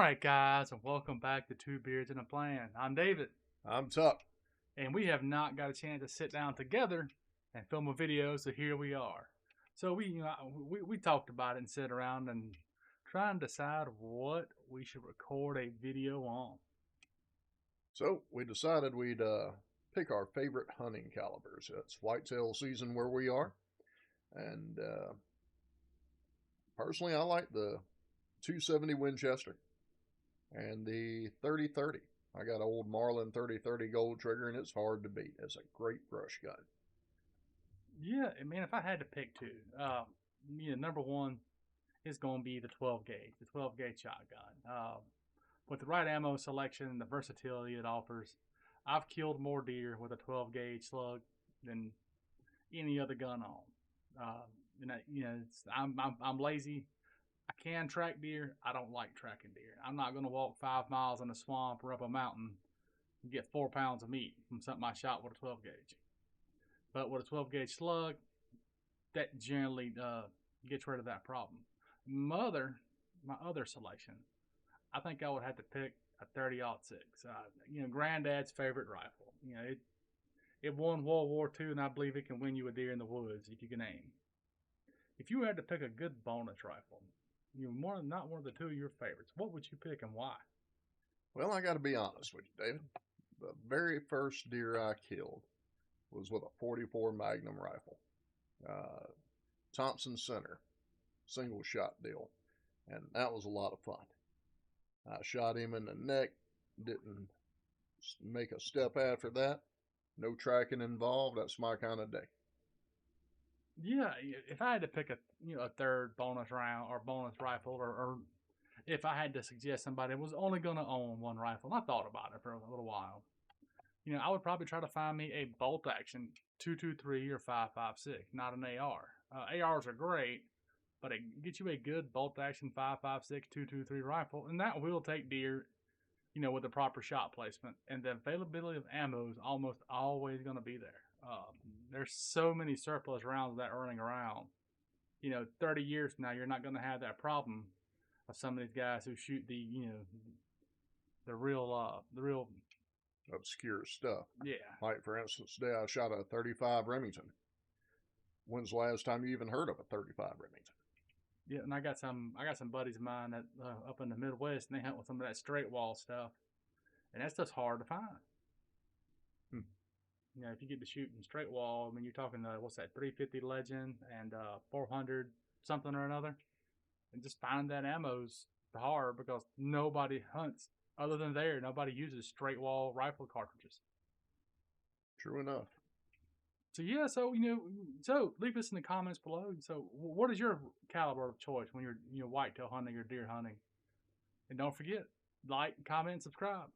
right, guys, and welcome back to Two Beards and a Plan. I'm David, I'm Tuck. and we have not got a chance to sit down together and film a video, so here we are. So we talked about it and sit around and try and decide what we should record a video on. So we decided we'd pick our favorite hunting calibers. It's whitetail season where we are, and personally, I like the 270 Winchester and the 30-30. I got an old Marlin 30-30 gold trigger, and it's hard to beat. It's a great brush gun. Yeah, I mean, if I had to pick two, number one is going to be the 12 gauge, the 12 gauge shotgun. With the right ammo selection and the versatility it offers, I've killed more deer with a 12 gauge slug than any other gun on. I'm lazy. I can track deer. I don't like tracking deer. I'm not going to walk 5 miles in a swamp or up a mountain and get 4 pounds of meat from something I shot with a 12 gauge. But with a 12 gauge slug, that generally gets rid of that problem. My other selection, I think I would have to pick a 30-06. Granddad's favorite rifle. It won World War II, and I believe it can win you a deer in the woods if you can aim. If you had to pick a good bonus rifle, not one of the two of your favorites, what would you pick and why? Well, I got to be honest with you, David. The very first deer I killed was with a 44 Magnum rifle, Thompson Center, single shot deal, and that was a lot of fun. I shot him in the neck, didn't make a step after that. No tracking involved. That's my kind of day. Yeah, if I had to pick a third bonus round or bonus rifle, or if I had to suggest somebody was only going to own one rifle, and I thought about it for a little while, I would probably try to find me a bolt action 223 or 5.56, not an AR. ARs are great, but it gets you a good bolt action 5.56 223 rifle, and that will take deer, with the proper shot placement, and the availability of ammo is almost always going to be there. There's so many surplus rounds that are running around. 30 years from now, you're not going to have that problem of some of these guys who shoot the real obscure stuff. Yeah. Like, for instance, today I shot a 35 Remington. When's the last time you even heard of a 35 Remington? Yeah, and I got some buddies of mine that up in the Midwest, and they hunt with some of that straight wall stuff, and that stuff's hard to find. If you get to shooting straight wall, I mean, you're talking what's that, 350 Legend and 400 something or another, and just finding that ammo's hard because nobody hunts other than there. Nobody uses straight wall rifle cartridges. True enough. So yeah, so leave us in the comments below. So what is your caliber of choice when you're whitetail hunting or deer hunting? And don't forget, like, comment, and subscribe.